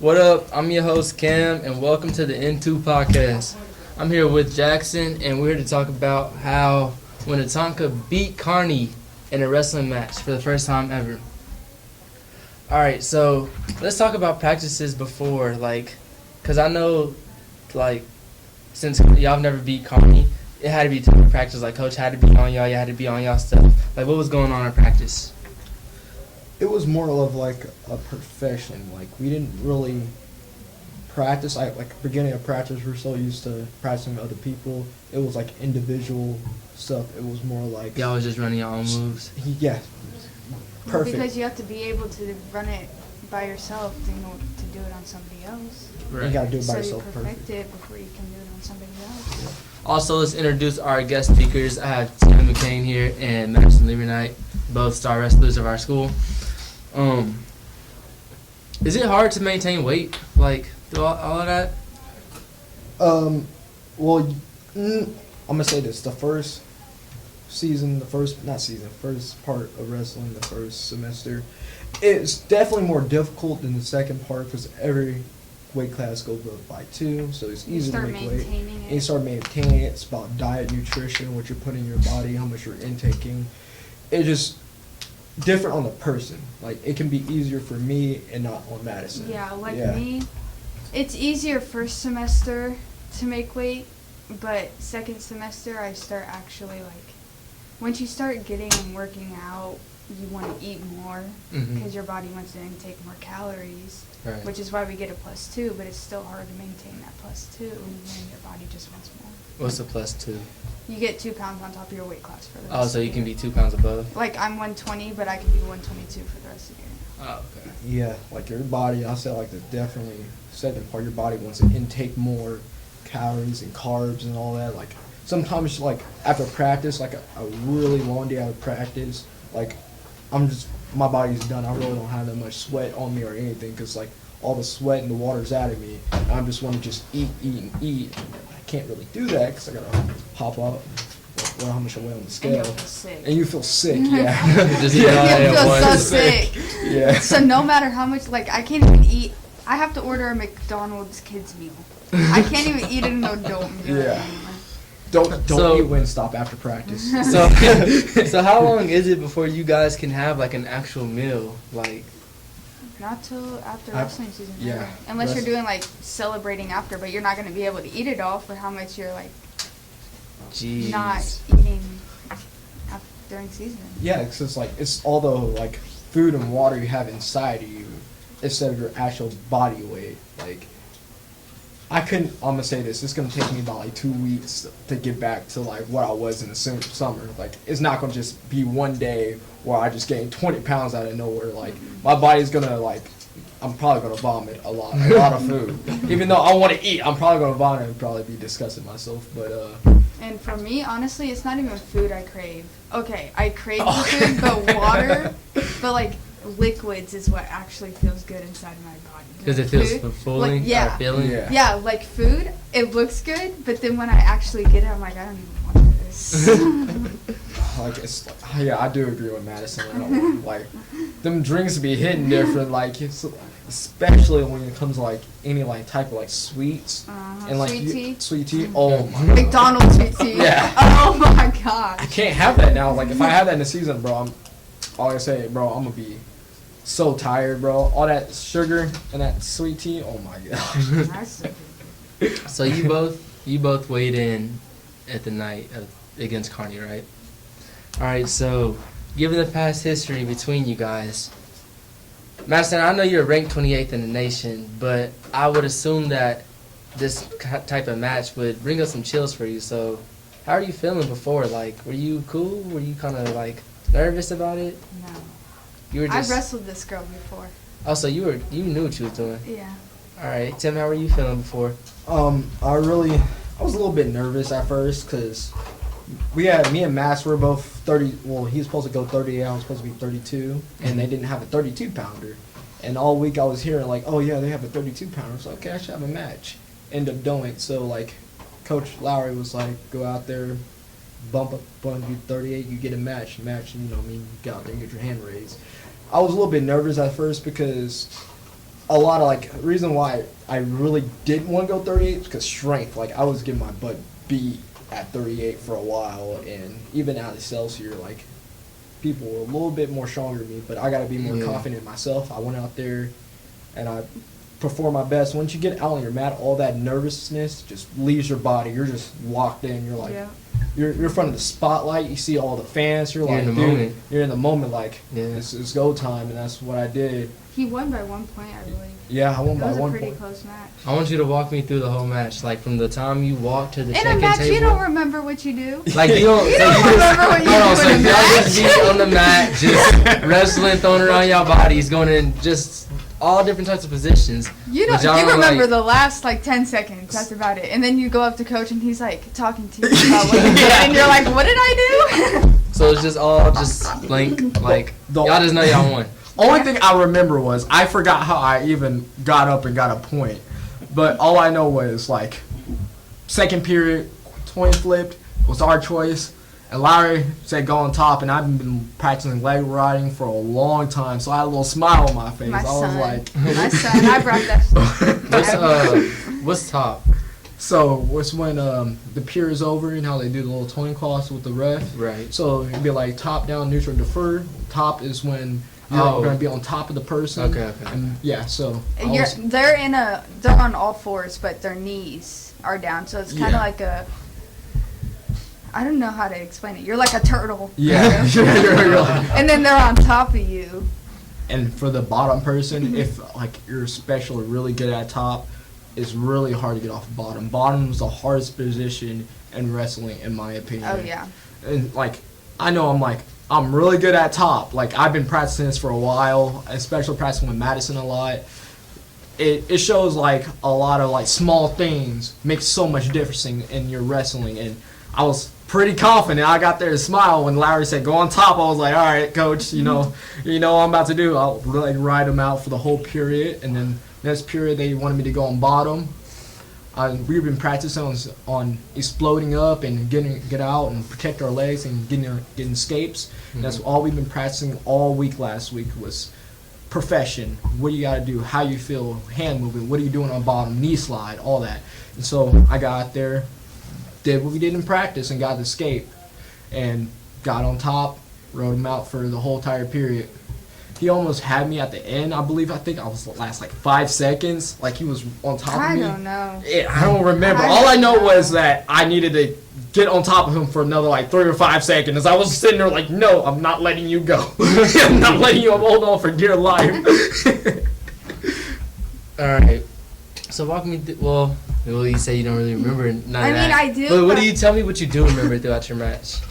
What up? I'm your host Cam, and welcome to the N2 podcast. I'm here with Jackson, and we're here to talk about how Winnetonka beat Kearney in a wrestling match for the first time ever. All right, so let's talk about practices before, because I know, since y'all have never beat Kearney, it had to be tough practice. Like, Coach had to be on y'all, you had to be on y'all stuff. Like, what was going on in practice? It was more of like a profession. Like, we didn't really practice. Beginning of practice, we're so used to practicing with other people. It was like individual stuff. It was more like Y'all was just running your own moves? Yeah. Perfect. Because you have to be able to run it by yourself to do it on somebody else. Right. You gotta do it by So yourself. you perfect it before you can do it on somebody else. Also, let's introduce our guest speakers. I have McCaine here and Madison, Leverknight, both star wrestlers of our school. Is it hard to maintain weight, through all of that? Well, I'm gonna say this: the first part of wrestling, the first semester, it's definitely more difficult than the second part because every weight class goes up by 2, so it's easy to make weight. And you start maintaining it. It's about diet, nutrition, what you're putting in your body, how much you're intaking. It's just different on the person. Like, it can be easier for me and not on Madison. Yeah, me, it's easier first semester to make weight, but second semester I start actually, once you start getting and working out, you want to eat more because your body wants to intake more calories, Right. which is why we get a +2, but it's still hard to maintain that +2 when your body just wants more. What's the +2? You get 2 pounds on top of your weight class for the rest Oh, so of you the can year. be 2 pounds above? Like, I'm 120, but I can be 122 for the rest of the year. Oh, okay. Yeah, like your body, I said, the definitely second part, your body wants to intake more calories and carbs and all that. Like, sometimes, after practice, a really long day out of practice, my body's done. I really don't have that much sweat on me or anything because, all the sweat and the water's out of me. And I just want to just eat, and eat. I can't really do that because I got to hop up, how much I weigh on the scale. And you'll feel sick. And you feel sick, yeah. Just eat all that You at feel so once. sick. Yeah. So no matter how much, I can't even eat. I have to order a McDonald's kids meal. I can't even eat an adult meal Yeah. anymore. Don't So- eat Wingstop after practice. So how long is it before you guys can have, an actual meal? Not till after I- wrestling season. yeah. Really. Unless you're doing celebrating after, but you're not going to be able to eat it all for how much you're Jeez. not eating during season. Yeah, it's just it's all the food and water you have inside of you instead of your actual body weight. I'm gonna say this, it's gonna take me about 2 weeks to get back to what I was in the summer. It's not gonna just be one day where I just gain 20 pounds out of nowhere. My body's gonna I'm probably gonna vomit a lot of food. Even though I want to eat, I'm probably gonna vomit and probably be disgusting myself. But And for me, honestly, it's not even food I crave. Okay, I crave the food, but water, but liquids is what actually feels good inside my body. Because it feels Food, fulfilling? yeah. Or filling? Yeah. Yeah, food, it looks good, but then when I actually get it, I'm I don't even want this. I do agree with Madison. I don't want, them drinks be hitting different. Especially when it comes to any type of sweets and Sweet tea. Sweet tea. Oh my. McDonald's sweet tea. Yeah. Oh my I gosh. can't have that now. If I have that in the season, bro, I'm gonna be so tired, bro. All that sugar and that sweet tea. Oh my gosh. That's So you both weighed in at the night against Kearney, right? All right. So, given the past history between you guys, Madison, I know you're ranked 28th in the nation, but I would assume that this type of match would bring up some chills for you. So, how are you feeling before? Were you cool? Were you kind of nervous about it? No. You were I've just. wrestled this girl before. Oh, so you knew what you was doing. Yeah. All right, Tim, how were you feeling before? I was a little bit nervous at first because me and Max were both 30. Well, he was supposed to go 38. I was supposed to be 32, and they didn't have a 32-pounder. And all week I was hearing oh yeah, they have a 32-pounder. So okay, I should have a match. End up doing so. Coach Lowry was go out there, bump up on you 38, you get a match. You get out there and get your hand raised. I was a little bit nervous at first because a lot of like reason why I really didn't want to go 38 is because strength. Like I was getting my butt beat at 38 for a while, and even out of Celsius, like people were a little bit more stronger than me. But I got to be more confident in myself. I went out there, and I performed my best. Once you get out on your mat, all that nervousness just leaves your body. You're just locked in. You're like. Yeah. You're in front of the spotlight. You see all the fans. You're like, dude, you're in the moment. Like, it's go time, and that's what I did. He won by 1 point, I believe. Yeah, I won by 1 point. It was a pretty close match. I want you to walk me through the whole match, like from the time you walk to the check-in table. In a match, table. you don't remember what you do. Like you don't remember what you do in a match. Just be on the mat, just wrestling, throwing around your bodies, going in just all different types of positions. You remember the last like 10 seconds. That's about it. And then you go up to coach and he's like talking to you about what you did, and you're like, "What did I do?" So it's just all just blank. Like y'all just know y'all won. Only thing I remember was I forgot how I even got up and got a point. But all I know was like second period, coin flipped, was our choice. And Larry said go on top, and I've been practicing leg riding for a long time, so I had a little smile on my face. My was like, my son, I brought that. What's top? So it's when the period is over, and how they do the little coin toss with the ref. Right. So it'd be like top, down, neutral, deferred. Top is when you're going to be on top of the person. Okay. And yeah, so they're on all fours, but their knees are down, so it's kind of like a. I don't know how to explain it. You're like a turtle. Yeah. And then they're on top of you. And for the bottom person, if like you're special or really good at top, it's really hard to get off bottom. Bottom's the hardest position in wrestling, in my opinion. Oh yeah. And like I know I'm really good at top. Like I've been practicing this for a while, especially practicing with Madison a lot. It shows like a lot of like small things make so much difference in your wrestling, and I was pretty confident. I got there to smile when Larry said go on top. I was like, all right, coach, you know what I'm about to do. I'll really ride him out for the whole period, and then next period they wanted me to go on bottom. We've been practicing on exploding up and get out and protect our legs and getting escapes. Mm-hmm. That's all we've been practicing all week. Last week was profession. What do you got to do? How you feel? Hand movement. What are you doing on bottom? Knee slide. All that. And so I got there, did what we did in practice, and got the escape, and got on top, rode him out for the whole entire period. He almost had me at the end, I think I was the last like 5 seconds. Like he was on top of me. I don't know. I don't remember. All I know was that I needed to get on top of him for another like 3 or 5 seconds. I was sitting there like, no, I'm not letting you go. I'm not letting you hold on for dear life. All right. So walk me through, well, you say you don't really remember none of that. I do. But what do you tell me what you do remember throughout your match?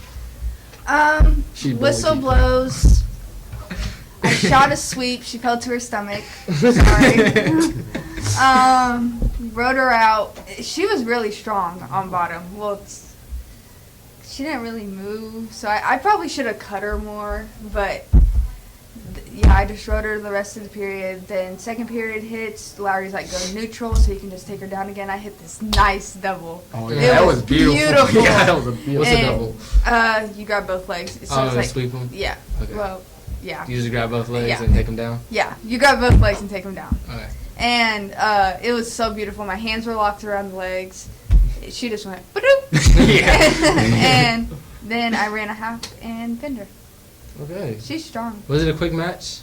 Whistle blows. I shot a sweep. She fell to her stomach. Sorry. Rode her out. She was really strong on bottom. Well, she didn't really move, so I probably should have cut her more. But yeah, I just rode her the rest of the period. Then second period hits. Larry's like, go neutral, so you can just take her down again. I hit this nice double. Oh yeah, that was beautiful. Yeah, that was a beautiful. What's a double? You grab both legs. So it's like sweep them. Yeah. Okay. Well. Yeah. You just grab both legs and take them down? Yeah. You grab both legs and take them down. Okay. And it was so beautiful. My hands were locked around the legs. She just went, ba-doop. And then I ran a half and pinned her. Okay. She's strong. Was it a quick match?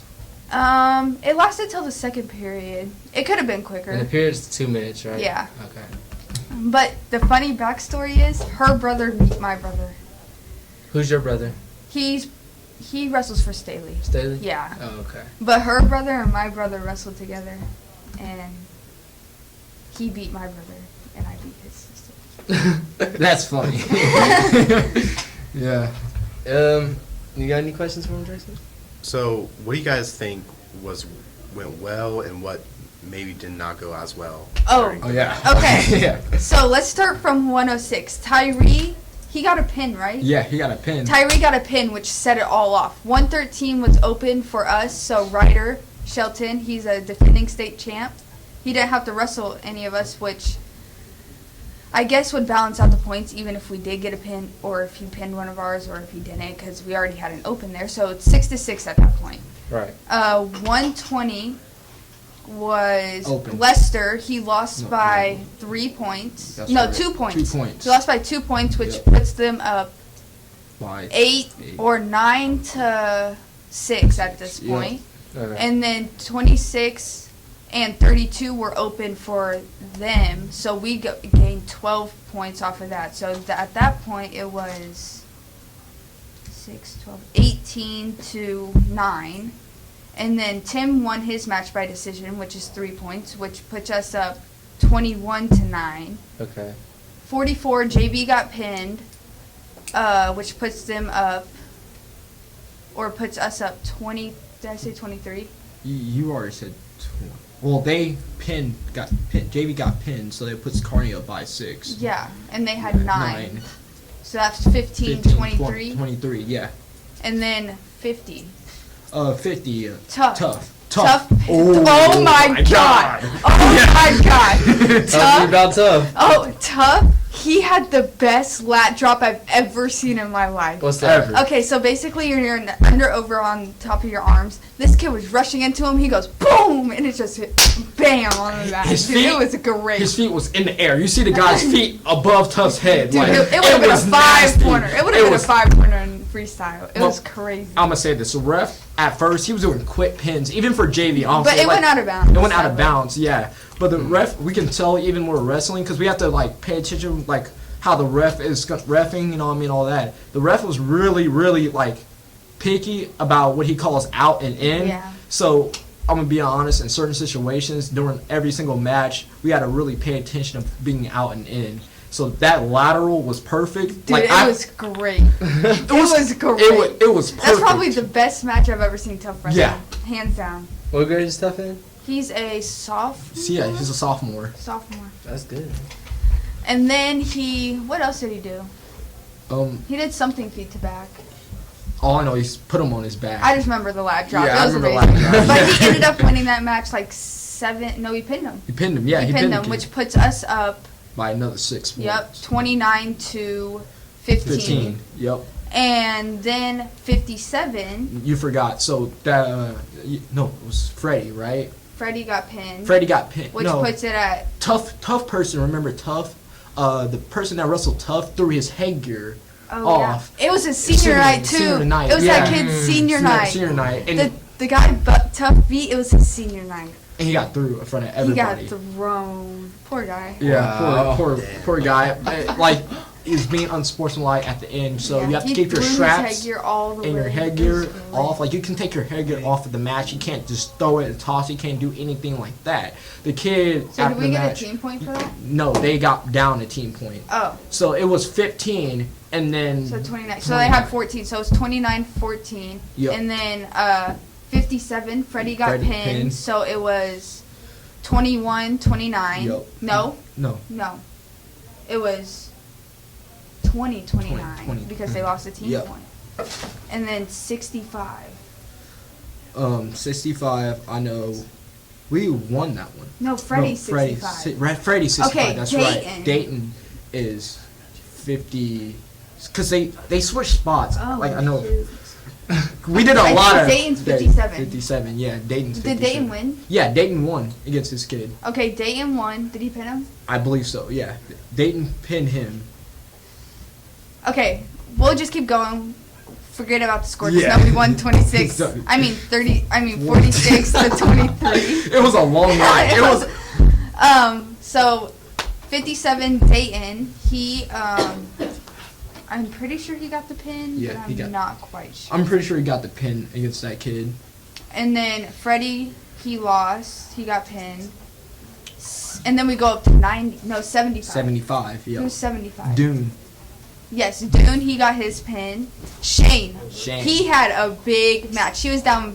It lasted till the second period. It could have been quicker. And the period's 2 minutes, right? Yeah. Okay. But the funny backstory is her brother beat my brother. Who's your brother? He wrestles for Staley. Staley? Yeah. Oh, okay. But her brother and my brother wrestled together, and he beat my brother, and I beat his sister. That's funny. Yeah. You got any questions for him, Jason? So, what do you guys think went well, and what maybe did not go as well? Oh yeah. Okay. Yeah. So let's start from 106. Tyree. He got a pin, right? Yeah, he got a pin. Tyree got a pin, which set it all off. 113 was open for us, so Ryder Shelton, he's a defending state champ. He didn't have to wrestle any of us, which I guess would balance out the points, even if we did get a pin, or if he pinned one of ours, or if he didn't, because we already had an open there. So it's 6-6 at that point. Right. 120 was Open. Leicester. He lost No, by 3 points. That's No, right. 2 points. 2 points. He lost by 2 points, which Yep. puts them up By 8 or 9-6 at this Yep. point. Okay. And then 26 and 32 were open for them, so we gained 12 points off of that. So at that point, it was 6, 12, 18-9. And then Tim won his match by decision, which is 3 points, which puts us up 21-9. Okay. 44, JB got pinned, which puts them up, or puts us up 20. Did I say 23? You already said 20. Well, they got pinned. JV got pinned, so that puts Carney up by 6. Yeah, and they had 9. So that's 15, 23. 23, yeah. And then 50. 50. Tough. Tough. Oh my god. Oh my god. Tell me about Tough. Oh, Tough. He had the best lat drop I've ever seen in my life. What's that? Ever. Okay, so basically you're under over on top of your arms. This kid was rushing into him. He goes boom, and it just hit bam on the back. His Dude, feet- it was great. His feet was in the air. You see the guy's feet above Tuff's head. Dude, like, it would have been a was nasty. 5-pointer. It would have been a was- 5-pointer in freestyle. It Well, was crazy. I'm gonna say this. The ref at first he was doing quick pins, even for JV. Honestly, But it went out of bounds. It went out of sadly. bounds, yeah. But the ref, we can tell even more wrestling because we have to like pay attention, like how the ref is reffing. You know what I mean? All that. The ref was really, really like picky about what he calls out and in. Yeah. So I'm gonna be honest. In certain situations during every single match, we had to really pay attention of being out and in. So that lateral was perfect. Dude, it was great. It was great. It was perfect. That's probably the best match I've ever seen Tough wrestle. Yeah. Hands down. What grade is Tough in? He's a sophomore. Yeah, he's a sophomore. That's good. And then what else did he do? He did something feet to back. All I know is put him on his back. I just remember the lat drop. Yeah, I it was remember amazing. the lat drop. But he ended up winning that match like 7. No, he pinned him. He pinned him. Yeah, he pinned the him, kid which puts us up. by another 6 points. Yep, 29-15. 15. Yep. And then 57. You forgot. So that no, it was Freddie, right? Freddie got pinned. Freddie got pinned. Which no, puts it at. tough person. Remember Tough? The person that wrestled Tough threw his headgear off. Yeah. It was his senior night too. Senior night, It was yeah. that kid's senior night. Senior night, and The guy Tough beat. It was his senior night. he got through in front of everybody. He got thrown. Poor guy. Yeah, Wow. poor guy. Like he's being unsportsmanlike at the end. So you have to he keep your threw his straps headgear all the and your way. headgear It was great. off. Like you can take your headgear off of the match. You can't just throw it and toss it. You can't do anything like that. The kid So after did we the get match, a team point for that? no, they got down a team point. Oh, So it was 15, and then so 29. So they had 14. So it's 29-14. Yep. And then 57. Freddie got Freddie pinned. pinned. So it was 21-29. Yep. No. no, It was 20-29 20. because they lost a team Yep. point. And then 65. 65. I know, we won that one. No, Freddie's no, 65. Freddie's 65. Okay, that's Dayton. right. Dayton is 50. Because they switched spots. Oh, like I know. shoot. We did a I lot think of Dayton's 57. 57, yeah. Dayton's 57. Did Dayton win? Yeah, Dayton won against this kid. Okay, Dayton won. Did he pin him? I believe so. Yeah, Dayton pinned him. Okay, we'll just keep going. Forget about the score. 'Cause Yeah. now we won 26. Sorry. I mean 30. I mean 46 to 23. It was a long night. It was. So 57 Dayton. He I'm pretty sure he got the pin. Yeah, but he got- I'm not quite sure. I'm pretty sure he got the pin against that kid. And then Freddie, he lost. He got pinned. And then we go up to 90. No, 75. 75. It Yeah. was 75. Dune. Yes, Dune, he got his pin. Shane. Shane. He had a big match. He was down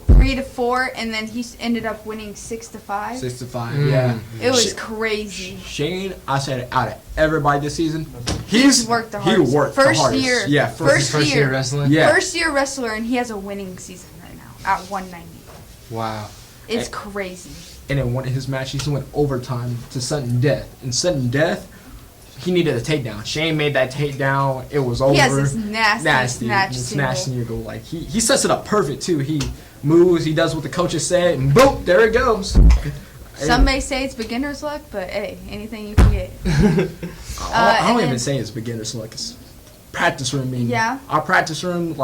3-4, and then he ended up winning 6-5. 65. Mm. Yeah. It was Sh- crazy. Shane, I said out of everybody this season, he's worked the He hardest. worked First the hardest. year. Yeah. First First year year. wrestling. Yeah. First year wrestler, and he has a winning season right now at 190. Wow. It's Eh. crazy. And in one of his matches, he went overtime to sudden death. In sudden death, he needed a takedown. Shane made that takedown. It was over. He has this nasty snatch It's single. nasty. You go like he sets it up perfect too. He moves. He does what the coaches say, and boom, there it goes. Some may say it's beginner's luck, but hey, anything you can get. I don't even say it's beginner's luck. It's practice room. Yeah. Our practice room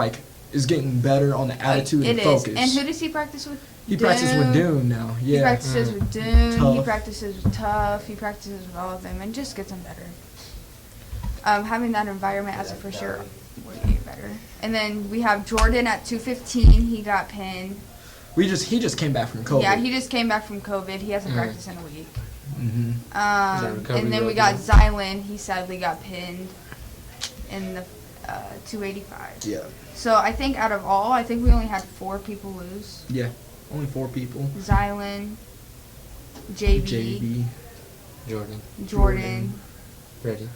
is getting better on the attitude and focus. And who does he practice with? He practices with Dune now. Yeah. He practices with Dune. Tough. He practices with Tough. He practices with all of them, and just gets them better. Having that environment as a first year will get better. And then we have Jordan at 215. He got pinned. He just came back from COVID. Yeah, he just came back from COVID. He hasn't practiced in a week. Mm-hmm. And then we got Zylan. He sadly got pinned in the 285. Yeah. So I think out of all, I think we only had 4 people lose. Yeah. Only 4 people. Zylan, JB, Jordan, Freddie.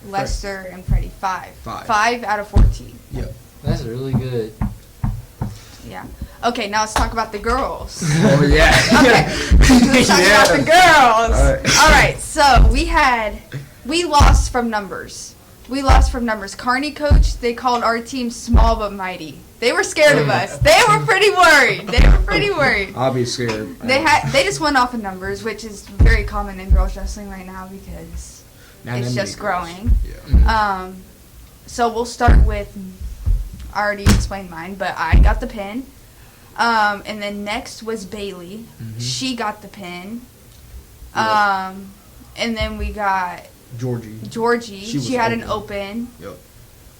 Lester, and Freddie. 5. 5. 5 out of 14. Yep. That's really good. Yeah. Okay, now let's talk about the girls. Oh yeah. Okay. Let's talk about the girls. All right. So we lost from numbers. Carney coach, they called our team small but mighty. They were scared of us. They were pretty worried. I'll be scared. They just went off of numbers, which is very common in girls wrestling right now because it's just growing. Yeah. So we'll start with, I already explained mine, but I got the pin. And then next was Bailey. Mm-hmm. She got the pin. Yep. And then we got Georgie. She had an open. Yep.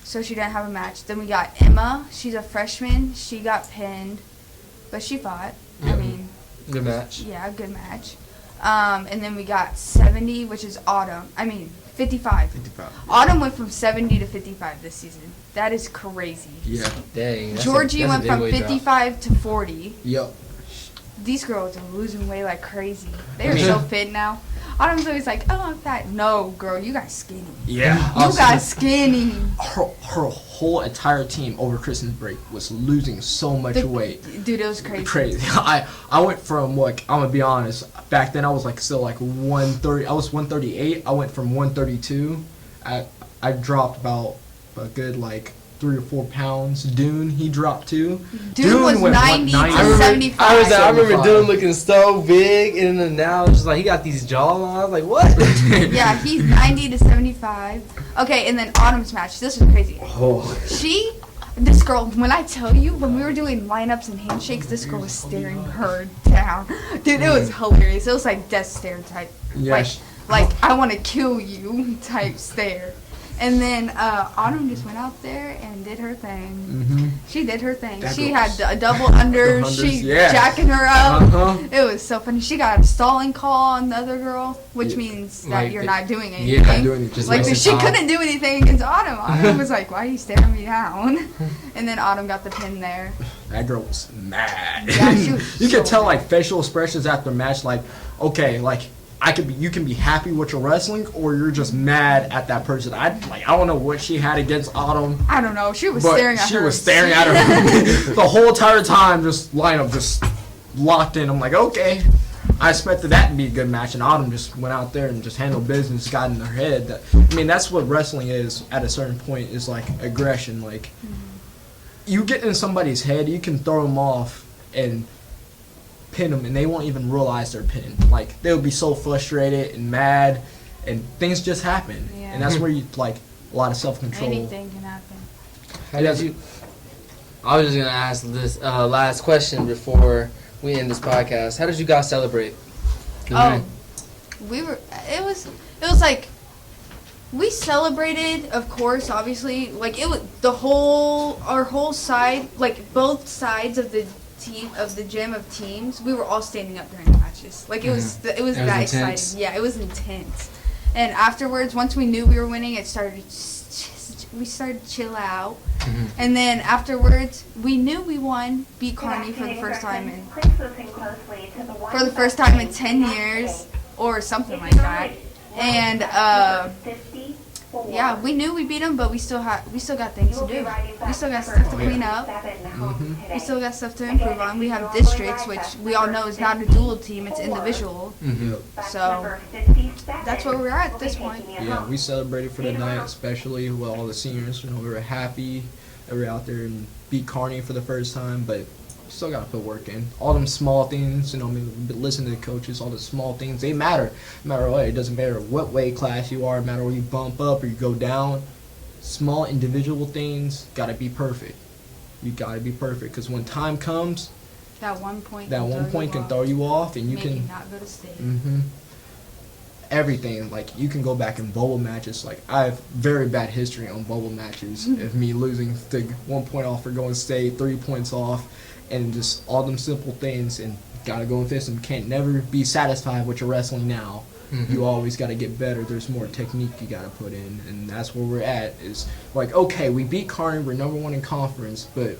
So she didn't have a match. Then we got Emma. She's a freshman. She got pinned, but she fought. I mean, good match. Yeah, good match. And then we got 70, which is Autumn. 55. Autumn went from 70 to 55 this season. That is crazy. Yeah. Dang. Georgie went from 55 to 40. Yep. These girls are losing weight like crazy. They are so fit now. Autumn's always like, oh, I'm fat. No, girl, you got skinny. Yeah. You got skinny. Her whole entire team over Christmas break was losing so much weight. Dude, it was crazy. I went from I'm gonna be honest. Back then I was still 130. I was 138. I went from 132. I dropped about a good 3 or 4 pounds. Dune, he dropped too. Dune was went 90 to 75. I remember Dune looking so big, and then now it's just he got these jawlines. I was like, what? Yeah, he's 90 to 75. Okay, and then Autumn's match. This was crazy. Oh. This girl, when I tell you, when we were doing lineups and handshakes, this girl was staring her down. Dude, it was hilarious. It was like death stare type. Yeah. Like I want to kill you type stare. And then Autumn just went out there and did her thing. Mm-hmm. She did her thing. That She girl had a double under. She jacking her up. Uh-huh. It was so funny. She got a stalling call on the other girl, which means that you're not doing anything. Yeah, not doing anything. Just she couldn't do anything against Autumn. Autumn was like, "Why are you staring me down?" And then Autumn got the pin there. That girl was mad. Yeah, she was You so could tell mad. facial expressions after match, okay, you can be happy with your wrestling, or you're just mad at that person. I don't know what she had against Autumn. I don't know. She was But staring at her. she was staring at her the whole entire time. Just lineup just locked in. I'm like, okay. I expected that to be a good match, and Autumn just went out there and just handled business, got in her head. That's what wrestling is at a certain point, is aggression. You get in somebody's head, you can throw them off and pin them, and they won't even realize they're pinned. They'll be so frustrated and mad, and things just happen. Yeah. And that's where you a lot of self-control. Anything can happen. How did you? I was just gonna ask this last question before we end this podcast. How did you guys celebrate? We were. It was we celebrated, of course. Obviously, it was our whole side, both sides of the team of the gym of teams. We were all standing up during the matches. It was that intense. exciting. Yeah, it was intense. And afterwards, once we knew we were winning, we started to chill out. Mm-hmm. And then afterwards, we knew we won, beat Carney for the first time in 10 years or something like that. And yeah, we knew we beat them, but we still got things to do. We still got stuff to clean up. Mm-hmm. We still got stuff to improve on. We have districts, which we all know is not a dual team; it's individual. Mm-hmm. So that's where we're at this point. Yeah, we celebrated for the night, especially with all the seniors. We were happy that we were out there and beat Carney for the first time. But Still gotta put work in. All them small things, you know, I mean, listen to the coaches. All the small things, they matter. No matter what, it doesn't matter what weight class you are. No matter where you bump up or you go down. Small individual things gotta be perfect. You gotta be perfect because when time comes, That one point. can throw you off, and you make can. you not go to state. Everything, like, you can go back in bowl matches. Like, I have very bad history on bowl matches of me losing 1 point off for going state, 3 points off, and just all them simple things. And gotta go and fix them. Can't never be satisfied with your wrestling now. You always gotta get better. There's more technique you gotta put in, and that's where we're at. Is like, okay, we beat Kamren, we're number 1 in conference, but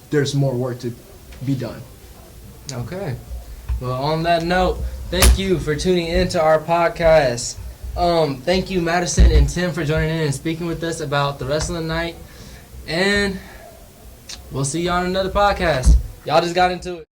there's more work to be done. Okay. Well, on that note, thank you for tuning into our podcast. Thank you, Madison and Tim, for joining in and speaking with us about the wrestling night. And we'll see you on another podcast. Y'all just got into it.